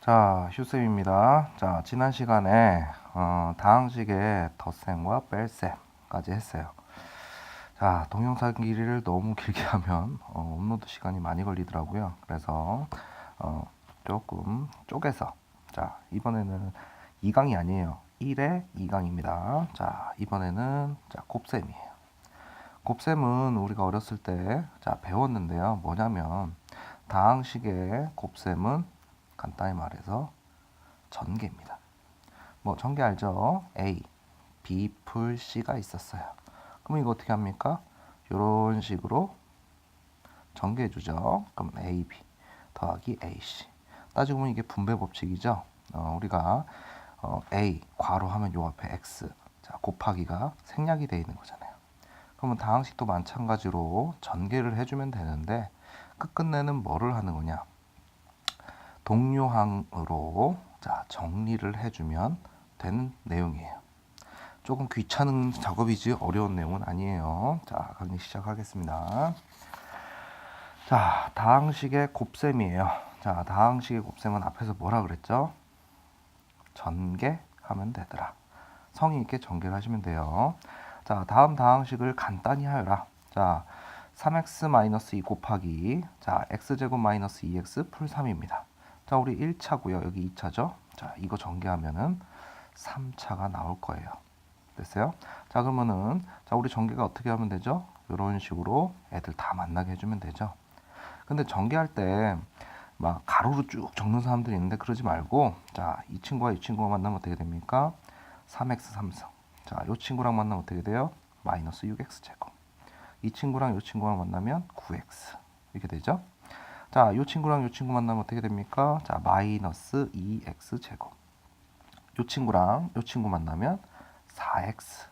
자, 휴쌤입니다. 자, 지난 시간에 다항식의 덧셈과 뺄셈까지 했어요. 자, 동영상 길이를 너무 길게 하면 업로드 시간이 많이 걸리더라고요. 그래서 조금 쪼개서, 자, 이번에는 2강이 아니에요. 1의 2강입니다. 자, 이번에는 곱셈이에요. 곱셈은 우리가 어렸을 때 배웠는데요. 뭐냐면 다항식의 곱셈은 간단히 말해서 전개입니다. 뭐 전개 알죠? A, B 풀 C가 있었어요. 그럼 이거 어떻게 합니까? 이런 식으로 전개해 주죠. 그럼 AB 더하기 AC. 따지고 보면 이게 분배 법칙이죠. 우리가 A 괄호 하면 요 앞에 X 곱하기가 생략이 되어 있는 거잖아요. 그러면 다항식도 마찬가지로 전개를 해주면 되는데 끝끝내는 뭐를 하는 거냐? 동료항으로 정리를 해주면 되는 내용이에요. 조금 귀찮은 작업이지 어려운 내용은 아니에요. 자, 강의 시작하겠습니다. 자, 다항식의 곱셈이에요. 자, 다항식의 곱셈은 앞에서 뭐라 그랬죠? 전개하면 되더라. 성의 있게 전개를 하시면 돼요. 자, 다음 다항식을 간단히 하여라. 자, 3x-2 곱하기 x제곱 마이너스 2x 풀 3입니다. 자, 우리 1차고요. 여기 2차죠. 자, 이거 전개하면은 3차가 나올 거예요. 됐어요? 자, 그러면은 우리 전개가 어떻게 하면 되죠? 이런 식으로 애들 다 만나게 해주면 되죠. 근데 전개할 때 막 가로로 쭉 적는 사람들이 있는데 그러지 말고 이 친구와 이 친구가 만나면 어떻게 됩니까? 3x 3승. 자, 이 친구랑 만나면 어떻게 돼요? 마이너스 6x 제곱. 이 친구랑 이 친구랑 만나면 9x. 이렇게 되죠? 자, 이 친구랑 이 친구 만나면 어떻게 됩니까? 자, 마이너스 2x 제곱. 이 친구랑 이 친구 만나면 4x.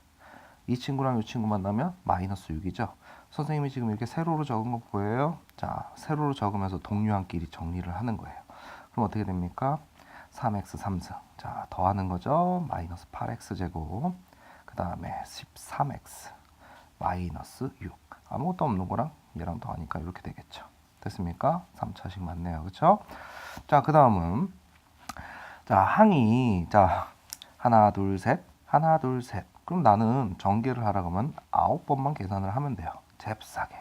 이 친구랑 이 친구 만나면 마이너스 6이죠. 선생님이 지금 이렇게 세로로 적은 거 보여요? 자, 세로로 적으면서 동류항끼리 정리를 하는 거예요. 그럼 어떻게 됩니까? 3x 3승. 자, 더하는 거죠. 마이너스 8x 제곱. 그 다음에 13x 마이너스 6. 아무것도 없는 거랑 얘랑 더하니까 이렇게 되겠죠. 됐습니까? 3차식 맞네요. 그렇죠? 자, 그 다음은 항이 하나 둘 셋 하나 둘 셋. 그럼 나는 전개를 하라 그러면 9번만 계산을 하면 돼요. 잽싸게.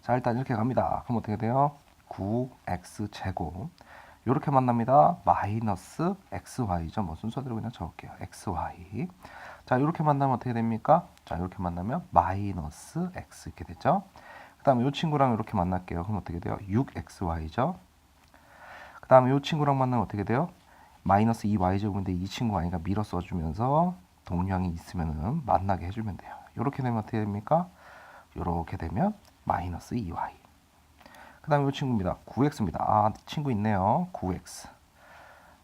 자, 일단 이렇게 갑니다. 그럼 어떻게 돼요? 9x 제곱. 이렇게 만납니다. 마이너스 xy죠. 뭐 순서대로 그냥 적을게요. xy. 자, 이렇게 만나면 어떻게 됩니까? 자, 이렇게 만나면 마이너스 x 이렇게 되죠. 그 다음에 이 친구랑 이렇게 만날게요. 그럼 어떻게 돼요? 6xy죠. 그 다음에 이 친구랑 만나면 어떻게 돼요? 마이너스 2y제곱인데 이 친구가 아니라 밀어 써주면서 동량이 있으면 만나게 해주면 돼요. 이렇게 되면 어떻게 됩니까? 이렇게 되면 마이너스 2y. 그 다음에 이 친구입니다. 9x입니다. 아, 친구 있네요. 9x.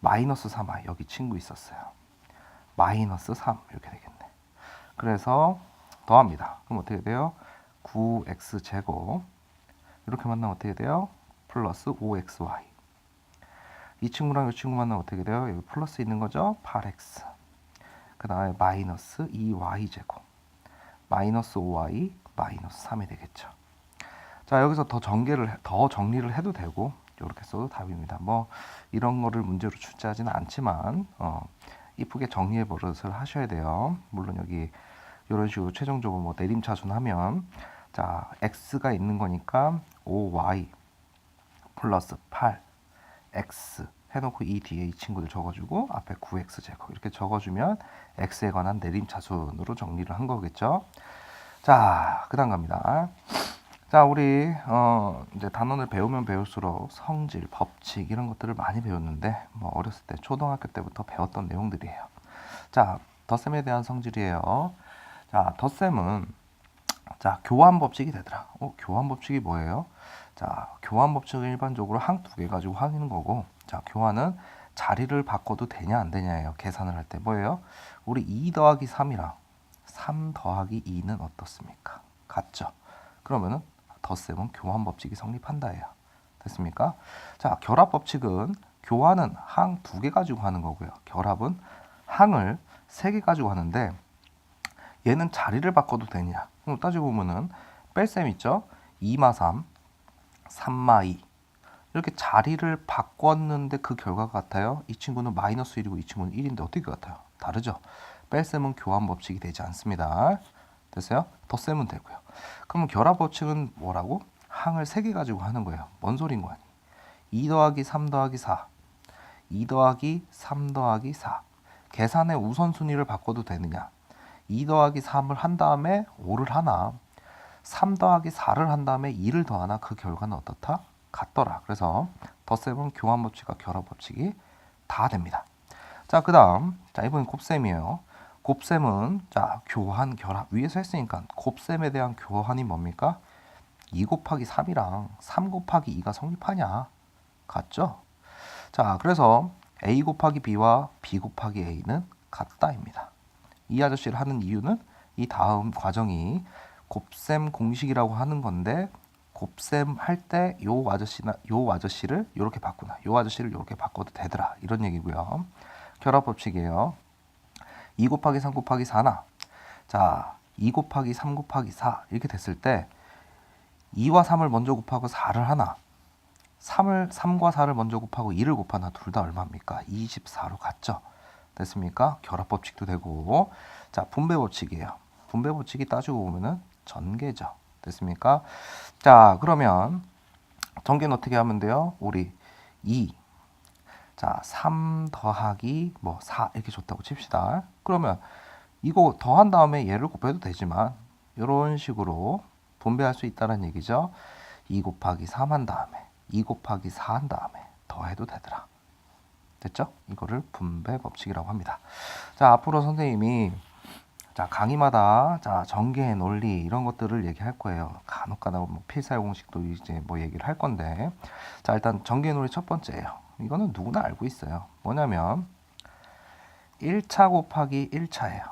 마이너스 3y. 여기 친구 있었어요. 마이너스 3. 이렇게 되겠네. 그래서 더합니다. 그럼 어떻게 돼요? 9x 제곱. 이렇게 만나면 어떻게 돼요? 플러스 5xy. 이 친구랑 이 친구 만나면 어떻게 돼요? 여기 플러스 있는 거죠? 8x. 그 다음에 마이너스 2y 제곱. 마이너스 5y 마이너스 3이 되겠죠. 자, 여기서 더 정리를 해도 되고 이렇게 써도 답입니다. 뭐 이런 거를 문제로 출제하지는 않지만 이쁘게 정리해 버릇을 하셔야 돼요. 물론 여기 이런 식으로 최종적으로 뭐 내림차순하면 자, x가 있는 거니까 5y 플러스 8x 해놓고 이 뒤에 이 친구들 적어주고 앞에 9x 제곱 이렇게 적어주면 x에 관한 내림차순으로 정리를 한 거겠죠. 자, 그 다음 갑니다. 자, 우리 이제 단원을 배우면 배울수록 성질, 법칙 이런 것들을 많이 배웠는데 뭐 어렸을 때 초등학교 때부터 배웠던 내용들이에요. 자, 덧셈에 대한 성질이에요. 자, 덧셈은 교환 법칙이 되더라. 교환 법칙이 뭐예요? 자, 교환 법칙은 일반적으로 항 두 개 가지고 하는 거고, 자, 교환은 자리를 바꿔도 되냐 안 되냐예요. 계산을 할 때 뭐예요? 우리 2 더하기 3이랑 3 더하기 2는 어떻습니까? 같죠? 그러면은 덧셈은 교환 법칙이 성립한다예요. 됐습니까? 자, 결합 법칙은 교환은 항 두 개 가지고 하는 거고요. 결합은 항을 3개 가지고 하는데 얘는 자리를 바꿔도 되냐? 그럼 따지고 보면은 뺄셈 있죠? 2마 3, 3마 2. 이렇게 자리를 바꿨는데 그 결과가 같아요. 이 친구는 마이너스 1이고 이 친구는 1인데 어떻게 같아요? 다르죠? 뺄셈은 교환 법칙이 되지 않습니다. 됐어요? 덧셈은 되고요. 그럼 결합 법칙은 뭐라고? 항을 3개 가지고 하는 거예요. 뭔 소린 거 아니? 2 더하기 3 더하기 4, 2 더하기 3 더하기 4. 계산의 우선순위를 바꿔도 되느냐? 2 더하기 3을 한 다음에 5를 하나, 3 더하기 4를 한 다음에 2를 더하나 그 결과는 어떻다? 같더라. 그래서 덧셈은 교환 법칙과 결합 법칙이 다 됩니다. 자, 그 다음, 자, 이번엔 곱셈이에요. 곱셈은, 자, 교환, 결합. 위에서 했으니까 곱셈에 대한 교환이 뭡니까? 2 곱하기 3이랑 3 곱하기 2가 성립하냐? 같죠? 자, 그래서 A 곱하기 B와 B 곱하기 A는 같다입니다. 이 아저씨를 하는 이유는 이 다음 과정이 곱셈 공식이라고 하는 건데, 곱셈 할 때 요 아저씨를 이렇게 바꾸나, 요 아저씨를 이렇게 바꿔도 되더라, 이런 얘기고요. 결합 법칙이에요. 2 곱하기 3 곱하기 4나, 자, 2 곱하기 3 곱하기 4 이렇게 됐을 때 2와 3을 먼저 곱하고 4를 하나, 3과 4를 먼저 곱하고 2를 곱하나, 둘 다 얼마입니까? 24로 같죠? 됐습니까? 결합 법칙도 되고. 자, 분배 법칙이에요. 분배 법칙이 따지고 보면은 전개죠. 됐습니까? 자, 그러면 전개는 어떻게 하면 돼요? 우리 2, 자, 3 더하기 뭐 4 이렇게 줬다고 칩시다. 그러면 이거 더한 다음에 얘를 곱해도 되지만 이런 식으로 분배할 수 있다는 얘기죠. 2 곱하기 3 한 다음에 2 곱하기 4 한 다음에 더해도 되더라. 됐죠? 이거를 분배 법칙이라고 합니다. 자, 앞으로 선생님이 자, 강의마다 자, 전개의 논리 이런 것들을 얘기할 거예요. 간혹가다 뭐 필사의 공식도 이제 뭐 얘기를 할 건데, 자, 일단 전개의 논리 첫 번째예요. 이거는 누구나 알고 있어요. 뭐냐면 1차 곱하기 1차예요.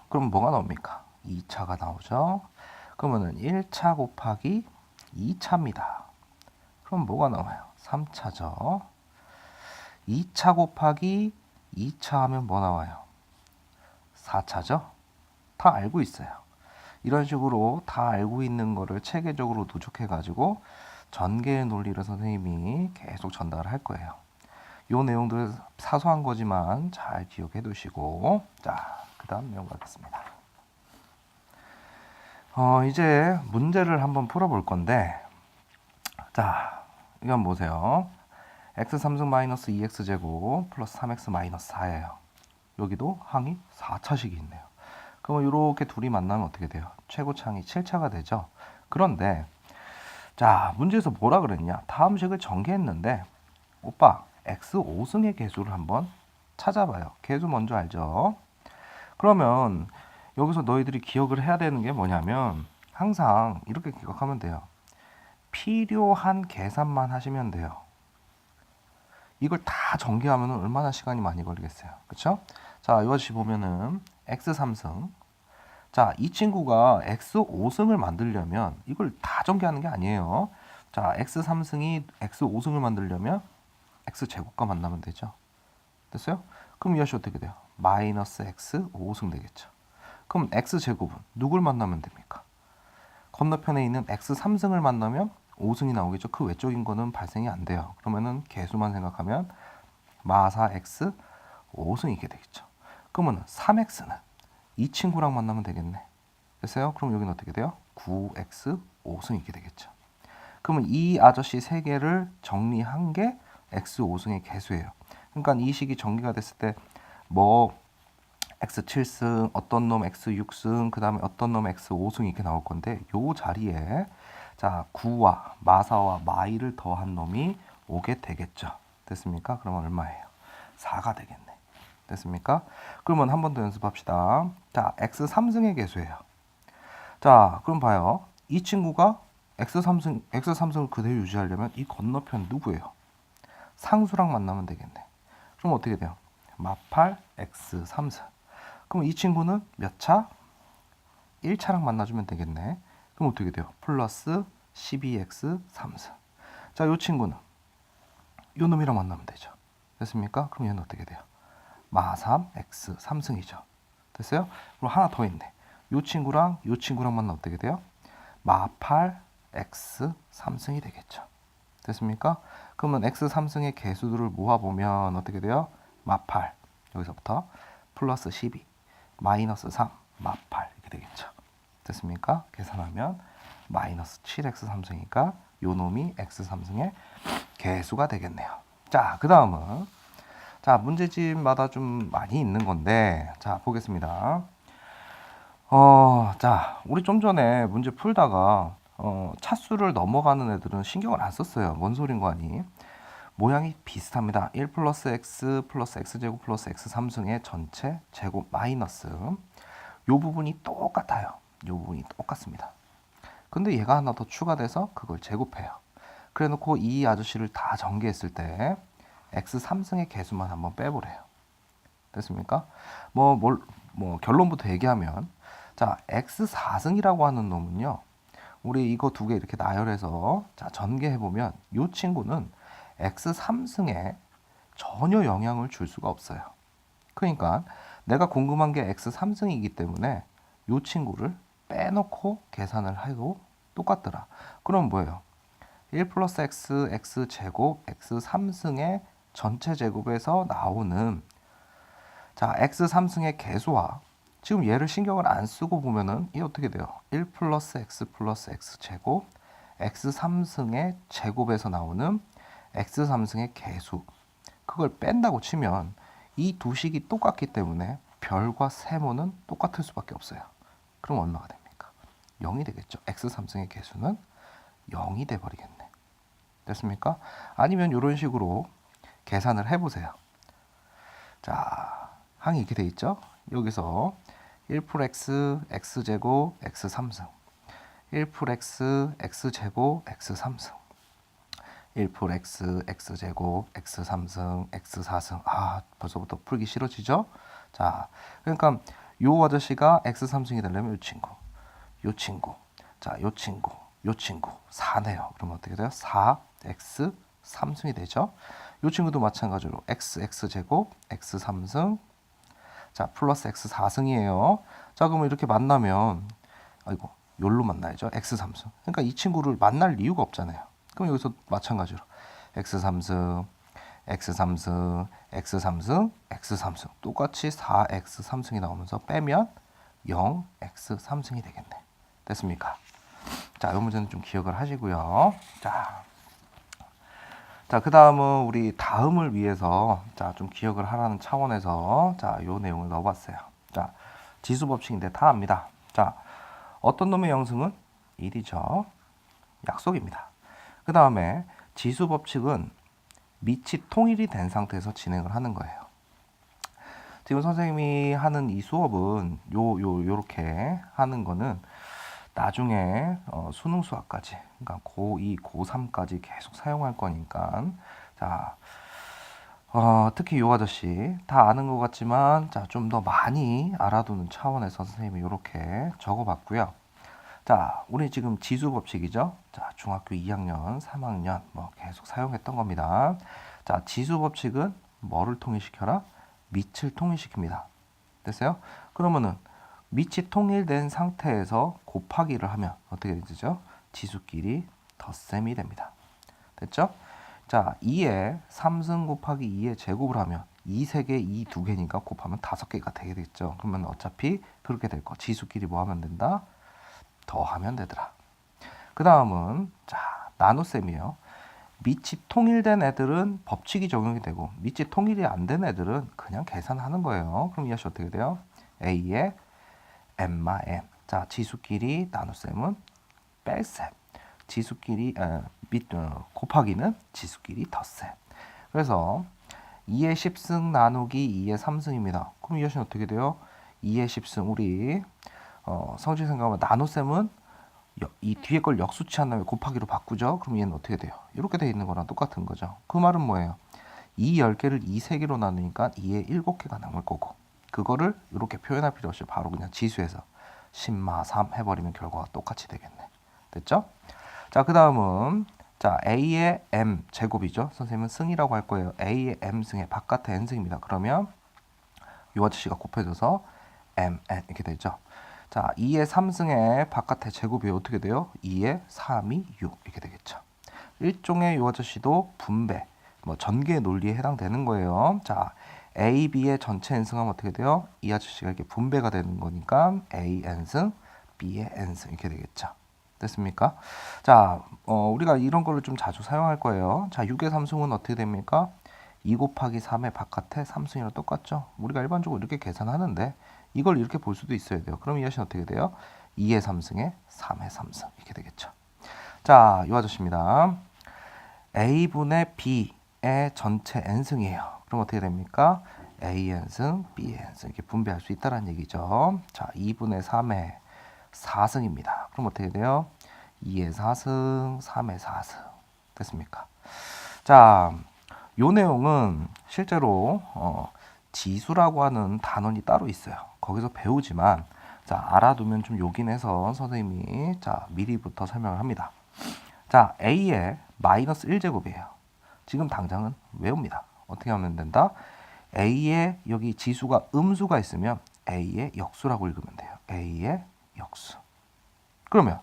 그럼 뭐가 나옵니까? 2차가 나오죠. 그러면은 1차 곱하기 2차입니다. 그럼 뭐가 나와요? 3차죠. 2차 곱하기 2차 하면 뭐 나와요? 4차죠? 다 알고 있어요. 이런 식으로 다 알고 있는 거를 체계적으로 누적해 가지고 전개의 논리를 선생님이 계속 전달을 할 거예요. 요 내용들 사소한 거지만 잘 기억해 두시고, 자, 그 다음 내용 가겠습니다. 이제 문제를 한번 풀어볼 건데, 자, 이건 보세요. x3승 마이너스 2x제곱 플러스 3x 마이너스 4예요. 여기도 항이 4차식이 있네요. 그러면 이렇게 둘이 만나면 어떻게 돼요? 최고차항이 7차가 되죠. 그런데 자, 문제에서 뭐라 그랬냐? 다음 식을 전개했는데 오빠 x 5승의 개수를 한번 찾아봐요. 개수 먼저 알죠? 그러면 여기서 너희들이 기억을 해야 되는 게 뭐냐면 항상 이렇게 기억하면 돼요. 필요한 계산만 하시면 돼요. 이걸 다 전개하면 얼마나 시간이 많이 걸리겠어요. 그쵸? 자, 이 아저씨 보면은 x3승. 자, 이 친구가 x5승을 만들려면 이걸 다 전개하는 게 아니에요. 자, x3승이 x5승을 만들려면 x제곱과 만나면 되죠. 됐어요? 그럼 이 아저씨 어떻게 돼요? 마이너스 x5승 되겠죠. 그럼 x제곱은 누굴 만나면 됩니까? 건너편에 있는 x3승을 만나면 5승이 나오겠죠. 그 외적인 거는 발생이 안 돼요. 그러면은 개수만 생각하면 마사 x 5승이게 되겠죠. 그러면 3x는 이 친구랑 만나면 되겠네. 됐어요? 그럼 여기는 어떻게 돼요? 9x 5승이게 되겠죠. 그러면 이 아저씨 세 개를 정리한 게 x 5승의 개수예요. 그러니까 이 식이 전개가 됐을 때 뭐 x 7승, 어떤 놈 x 6승, 그 다음에 어떤 놈 x 5승 이렇게 나올 건데 요 자리에 자 9와 마사와 마이를 더한 놈이 오게 되겠죠. 됐습니까? 그러면 얼마예요? 4가 되겠네. 됐습니까? 그러면 한 번 더 연습합시다. 자, x 3승의 개수예요. 자, 그럼 봐요. 이 친구가 x3승을 그대로 유지하려면 이 건너편 누구예요? 상수랑 만나면 되겠네. 그럼 어떻게 돼요? 마팔 x 3승. 그럼 이 친구는 몇 차? 1차랑 만나주면 되겠네. 그럼 어떻게 돼요? 플러스 12x 3승. 자, 이 친구는 이 놈이랑 만나면 되죠. 됐습니까? 그럼 얘는 어떻게 돼요? 마3 x 3승이죠. 됐어요? 그럼 하나 더 있네. 이 친구랑 이 친구랑 만나면 어떻게 돼요? 마8 x 3승이 되겠죠. 됐습니까? 그러면 x 3승의 개수들을 모아보면 어떻게 돼요? 마8 여기서부터 플러스 12 마이너스 3 마8 이렇게 되겠죠. 됐습니까? 계산하면 마이너스 7x 3승이니까 요 놈이 x 3승의 개수가 되겠네요. 자, 그 다음은 자 문제집마다 좀 많이 있는 건데 자 보겠습니다. 자 우리 좀 전에 문제 풀다가 차수를 넘어가는 애들은 신경을 안 썼어요. 뭔 소린 거 아니? 모양이 비슷합니다. 1 플러스 x 플러스 x제곱 플러스 x 3승의 전체 제곱 마이너스 요 부분이 똑같아요. 요 부분이 똑같습니다. 근데 얘가 하나 더 추가돼서 그걸 제곱해요. 그래 놓고 이 아저씨를 다 전개했을 때 x 3승의 개수만 한번 빼보래요. 됐습니까? 뭐 결론부터 얘기하면 자 x 4승이라고 하는 놈은요. 우리 이거 두 개 이렇게 나열해서 자 전개해보면 이 친구는 x 3승에 전혀 영향을 줄 수가 없어요. 그러니까 내가 궁금한 게 x 3승이기 때문에 이 친구를 빼놓고 계산을 해도 똑같더라. 그럼 뭐예요? 1 플러스 x, x제곱, x 3승의 전체 제곱에서 나오는 자 x 3승의 개수와 지금 얘를 신경을 안 쓰고 보면은 이게 어떻게 돼요? 1 플러스 x제곱 x 3승의 제곱에서 나오는 x 3승의 개수 그걸 뺀다고 치면 이 두 식이 똑같기 때문에 별과 세모는 똑같을 수밖에 없어요. 그럼 얼마가 됩니까? 0이 되겠죠. x 3승의 개수는 0이 돼버리겠네. 됐습니까? 아니면 이런 식으로 계산을 해보세요. 자, 항이 이렇게 돼 있죠. 여기서 1풀 x, x제곱, x 3승 1풀 x, x제곱, x 3승 1풀 x, x제곱, x 3승, x 4승 아 벌써부터 풀기 싫어지죠? 자, 그러니까 요 아저씨가 x 3승이 되려면 요 친구 요 친구 자, 요 친구 요 친구 4네요. 그러면 어떻게 돼요? 4x 3승이 되죠. 요 친구도 마찬가지로 x, x제곱, x 3승 자 플러스 x 4승이에요. 자 그러면 이렇게 만나면 아이고 요로 만나야죠. x 3승 그러니까 이 친구를 만날 이유가 없잖아요. 그럼 여기서 마찬가지로 x 3승 x 3승 x 3승 x 3승 똑같이 4x 3승이 나오면서 빼면 0x 3승이 되겠네. 됐습니까? 자, 이 문제는 좀 기억을 하시고요. 자, 그 다음은 우리 다음을 위해서 자, 좀 기억을 하라는 차원에서 자, 요 내용을 넣어봤어요. 자, 지수 법칙인데 다 압니다. 자, 어떤 놈의 영승은 1이죠. 약속입니다. 그 다음에 지수 법칙은 밑이 통일이 된 상태에서 진행을 하는 거예요. 지금 선생님이 하는 이 수업은 요렇게 하는 거는 나중에 수능 수학까지 그러니까 고2, 고3까지 계속 사용할 거니까 자 특히 요 아저씨 다 아는 것 같지만 자 좀 더 많이 알아두는 차원에서 선생님이 이렇게 적어봤고요. 자 우리 지금 지수 법칙이죠. 자 중학교 2학년, 3학년 뭐 계속 사용했던 겁니다. 자 지수 법칙은 뭐를 통일시켜라? 밑을 통일시킵니다. 됐어요? 그러면은 밑이 통일된 상태에서 곱하기를 하면 어떻게 되죠? 지수끼리 덧셈이 됩니다. 됐죠? 자, 2에 3승 곱하기 2의 제곱을 하면 2 3개, 2 2개니까 곱하면 5개가 되게 되겠죠. 그러면 어차피 그렇게 될 거. 지수끼리 뭐 하면 된다? 더하면 되더라. 그 다음은 자, 나눗셈이에요. 밑이 통일된 애들은 법칙이 적용이 되고 밑이 통일이 안 된 애들은 그냥 계산하는 거예요. 그럼 이 아저씨 어떻게 돼요? A에 m마 n. 자, 지수끼리 나눗셈은 뺄셈. 지수끼리 곱하기는 지수끼리 덧셈. 그래서 2의 10승 나누기 2의 3승입니다. 그럼 이 아저씨는 어떻게 돼요? 2의 10승 우리 성질 생각하면 나눗셈은 이 뒤에 걸 역수치한 다음에 곱하기로 바꾸죠. 그럼 얘는 어떻게 돼요? 이렇게 돼 있는 거랑 똑같은 거죠. 그 말은 뭐예요? 2 10개를 2 3개로 나누니까 2에 7개가 남을 거고 그거를 이렇게 표현할 필요 없이 바로 그냥 지수에서 10마 3 해버리면 결과가 똑같이 되겠네. 됐죠? 자, 그 다음은 자 A의 M 제곱이죠. 선생님은 승이라고 할 거예요. A의 M 승의 바깥에 N 승입니다. 그러면 이 아저씨가 곱해져서 MN 이렇게 되죠. 자, 2의 3승의 바깥의 제곱이 어떻게 돼요? 2의 3이 6 이렇게 되겠죠. 일종의 요 아저씨도 분배, 뭐 전개 논리에 해당되는 거예요. 자, A, B의 전체 n승하면 어떻게 돼요? 이 아저씨가 이렇게 분배가 되는 거니까 A n승, B의 n승 이렇게 되겠죠. 됐습니까? 자, 우리가 이런 거를 좀 자주 사용할 거예요. 자, 6의 3승은 어떻게 됩니까? 2 곱하기 3의 바깥에 3승이랑 똑같죠? 우리가 일반적으로 이렇게 계산하는데 이걸 이렇게 볼 수도 있어야 돼요. 그럼 이 아저씨는 어떻게 돼요? 2의 3승에 3의 3승 이렇게 되겠죠. 자, 이 아저씨입니다. A분의 B의 전체 n승이에요. 그럼 어떻게 됩니까? A n승, B n승 이렇게 분배할 수 있다는 얘기죠. 자, 2분의 3의 4승입니다. 그럼 어떻게 돼요? 2의 4승, 3의 4승. 됐습니까? 자, 요 내용은 실제로 지수라고 하는 단원이 따로 있어요. 거기서 배우지만 자, 알아두면 좀 요긴 해서 선생님이 자, 미리부터 설명을 합니다. 자, A의 마이너스 1제곱이에요. 지금 당장은 외웁니다. 어떻게 하면 된다? A의 여기 지수가 음수가 있으면 A의 역수라고 읽으면 돼요. A의 역수. 그러면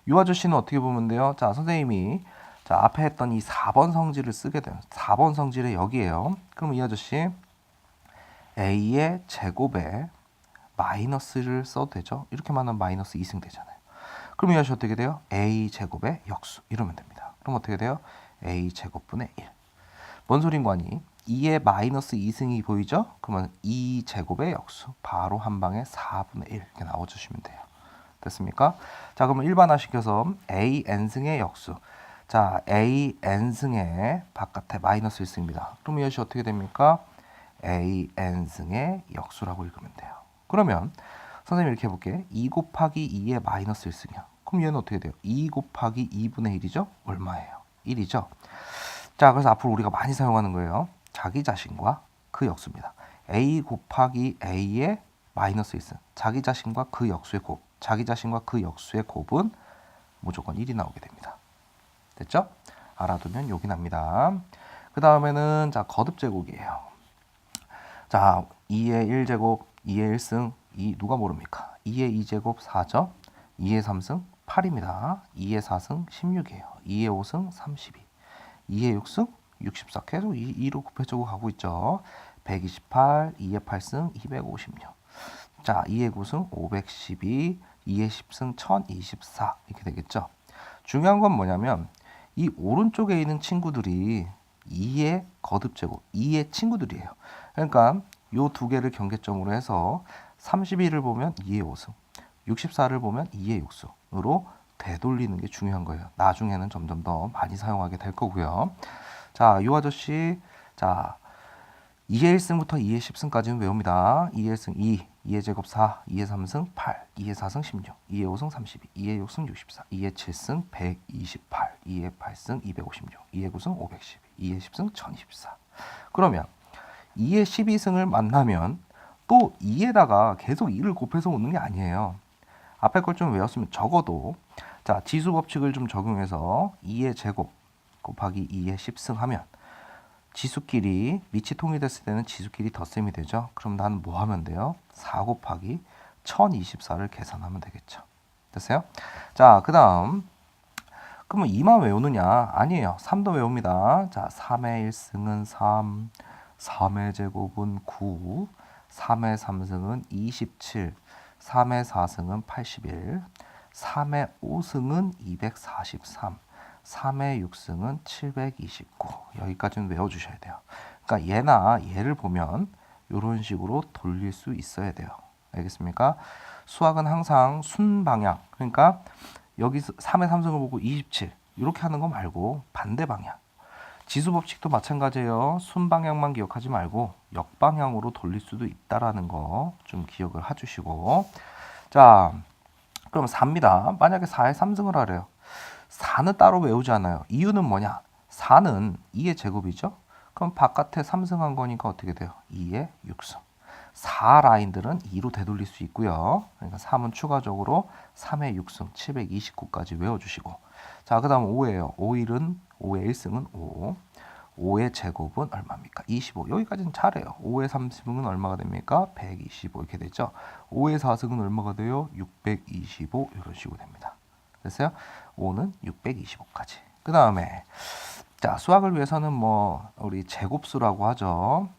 이 아저씨는 어떻게 보면 돼요? 자, 선생님이 자, 앞에 했던 이 4번 성질을 쓰게 돼요. 4번 성질의 여기에요. 그럼 이 아저씨 A의 제곱에 마이너스를 써도 되죠? 이렇게만 하면 마이너스 2승 되잖아요. 그럼 이 아저씨 어떻게 돼요? A 제곱의 역수 이러면 됩니다. 그럼 어떻게 돼요? A 제곱분의 1. 뭔 소린가니? 2의 마이너스 2승이 보이죠? 그러면 2 제곱의 역수 바로 한 방에 4분의 1 이렇게 나와주시면 돼요. 됐습니까? 자, 그러면 일반화시켜서 A n승의 역수. 자, A n승의 바깥에 마이너스 1승입니다. 그럼 이 아저씨 어떻게 됩니까? A n승의 역수라고 읽으면 돼요. 그러면 선생님 이렇게 해볼게. 2 곱하기 2의 마이너스 1승이야. 그럼 얘는 어떻게 돼요? 2 곱하기 2분의 1이죠? 얼마예요? 1이죠? 자, 그래서 앞으로 우리가 많이 사용하는 거예요. 자기 자신과 그 역수입니다. A 곱하기 A의 마이너스 1승. 자기 자신과 그 역수의 곱. 자기 자신과 그 역수의 곱은 무조건 1이 나오게 됩니다. 됐죠? 알아두면 욕이 납니다. 그 다음에는 자, 거듭제곱이에요. 자, 2의 1제곱, 2의 1승, 누가 모릅니까? 2의 2제곱 4죠? 2의 3승 8입니다. 2의 4승 16이에요. 2의 5승 32. 2의 6승 64. 계속 2로 곱해주고 가고 있죠. 128, 2의 8승 256. 자, 2의 9승 512, 2의 10승 1024 이렇게 되겠죠. 중요한 건 뭐냐면 이 오른쪽에 있는 친구들이 2의 거듭제곱, 2의 친구들이에요. 그러니까 요 두 개를 경계점으로 해서 31을 보면 2의 5승, 64를 보면 2의 6승으로 되돌리는 게 중요한 거예요. 나중에는 점점 더 많이 사용하게 될 거고요. 자, 요 아저씨 자 2의 1승부터 2의 10승까지는 외웁니다. 2의 1승 2, 2의 제곱 4, 2의 3승 8, 2의 4승 16, 2의 5승 32, 2의 6승 64, 2의 7승 128, 2의 8승 256, 2의 9승 512, 2의 10승 1024. 그러면 2의 12승을 만나면 또 2에다가 계속 2를 곱해서 오는 게 아니에요. 앞에 걸 좀 외웠으면 적어도 자, 지수 법칙을 좀 적용해서 2의 제곱 곱하기 2의 10승 하면 지수끼리 밑이 통일됐을 때는 지수끼리 덧셈이 되죠. 그럼 난 뭐 하면 돼요? 4 곱하기 1024를 계산하면 되겠죠. 됐어요? 자, 그 다음 그러면 2만 외우느냐? 아니에요. 3도 외웁니다. 자, 3의 1승은 3, 3의 제곱은 9, 3의 3승은 27, 3의 4승은 81, 3의 5승은 243, 3의 6승은 729. 여기까지는 외워주셔야 돼요. 그러니까 얘나 얘를 보면 이런 식으로 돌릴 수 있어야 돼요. 알겠습니까? 수학은 항상 순방향. 그러니까 여기서 3의 3승을 보고 27 이렇게 하는 거 말고 반대 방향. 지수 법칙도 마찬가지예요. 순방향만 기억하지 말고 역방향으로 돌릴 수도 있다라는 거 좀 기억을 해주시고. 자, 그럼 4입니다. 만약에 4의 3승을 하래요. 4는 따로 외우지 않아요. 이유는 뭐냐? 4는 2의 제곱이죠. 그럼 바깥에 3승한 거니까 어떻게 돼요? 2의 6승. 4 라인들은 2로 되돌릴 수 있고요. 그러니까 3은 추가적으로 3의 6승 729까지 외워주시고. 자, 그 다음 5예요. 5의 1승은 5. 5의 제곱은 얼마입니까? 25. 여기까지는 잘해요. 5의 3승은 얼마가 됩니까? 125 이렇게 되죠. 5의 4승은 얼마가 돼요? 625 이런 식으로 됩니다. 됐어요? 5는 625까지. 그 다음에 자, 수학을 위해서는 뭐 우리 제곱수라고 하죠.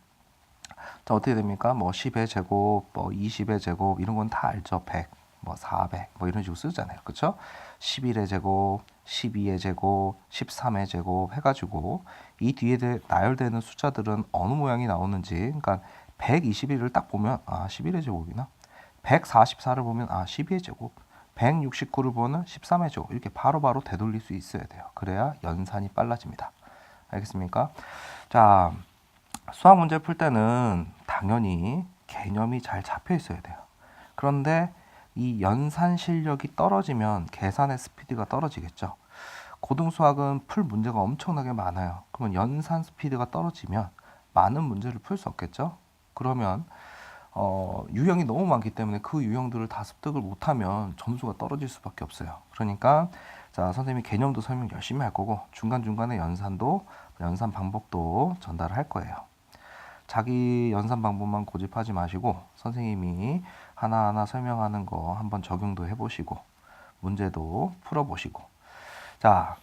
자, 어떻게 됩니까? 뭐 10의 제곱, 뭐 20의 제곱 이런 건 다 알죠. 100, 뭐 400, 뭐 이런 식으로 쓰잖아요. 그렇죠? 11의 제곱, 12의 제곱, 13의 제곱 해가지고 이 뒤에 나열되는 숫자들은 어느 모양이 나오는지, 그러니까 121을 딱 보면 아 11의 제곱이나, 144를 보면 아 12의 제곱, 169를 보면 13의 제곱, 이렇게 바로바로 되돌릴 수 있어야 돼요. 그래야 연산이 빨라집니다. 알겠습니까? 자, 수학 문제 풀 때는 당연히 개념이 잘 잡혀 있어야 돼요. 그런데 이 연산 실력이 떨어지면 계산의 스피드가 떨어지겠죠. 고등수학은 풀 문제가 엄청나게 많아요. 그러면 연산 스피드가 떨어지면 많은 문제를 풀 수 없겠죠. 그러면 유형이 너무 많기 때문에 그 유형들을 다 습득을 못하면 점수가 떨어질 수밖에 없어요. 그러니까 자, 선생님이 개념도 설명 열심히 할 거고 중간중간에 연산 방법도 전달할 거예요. 자기 연산 방법만 고집하지 마시고 선생님이 하나하나 설명하는 거 한번 적용도 해보시고 문제도 풀어보시고. 자,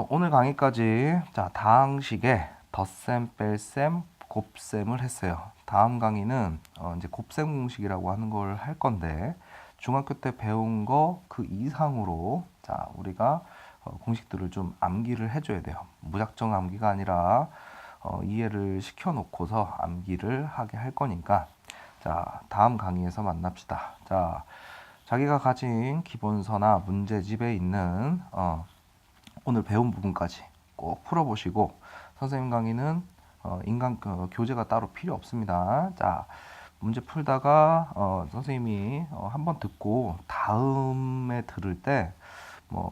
오늘 강의까지 자 다항식에 덧셈, 뺄셈, 곱셈을 했어요. 다음 강의는 이제 곱셈 공식이라고 하는 걸 할 건데 중학교 때 배운 거 그 이상으로 자 우리가 공식들을 좀 암기를 해줘야 돼요. 무작정 암기가 아니라 이해를 시켜놓고서 암기를 하게 할 거니까 자 다음 강의에서 만납시다. 자 자기가 가진 기본서나 문제집에 있는 오늘 배운 부분까지 꼭 풀어보시고 선생님 강의는 인간 교재가 따로 필요 없습니다. 자 문제 풀다가 선생님이 한번 듣고 다음에 들을 때 뭐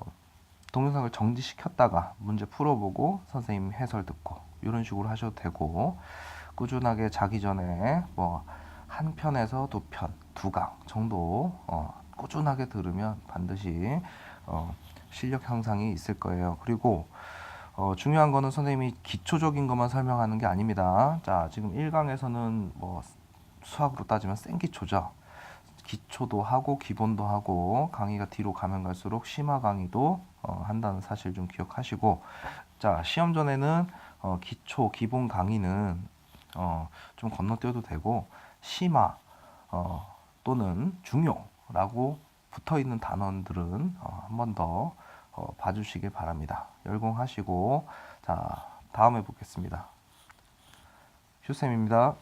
동영상을 정지시켰다가 문제 풀어보고 선생님 해설 듣고 이런 식으로 하셔도 되고 꾸준하게 자기 전에 뭐 한 편에서 두 편, 두 강 정도 꾸준하게 들으면 반드시 실력 향상이 있을 거예요. 그리고 중요한 거는 선생님이 기초적인 것만 설명하는 게 아닙니다. 자, 지금 1강에서는 뭐 수학으로 따지면 생기초죠. 기초도 하고 기본도 하고 강의가 뒤로 가면 갈수록 심화 강의도 한다는 사실 좀 기억하시고 자 시험 전에는 기초 기본 강의는 좀 건너뛰어도 되고 심화 또는 중요라고 붙어있는 단원들은 한 번 더 봐주시길 바랍니다. 열공하시고 자 다음에 뵙겠습니다. 휴쌤입니다.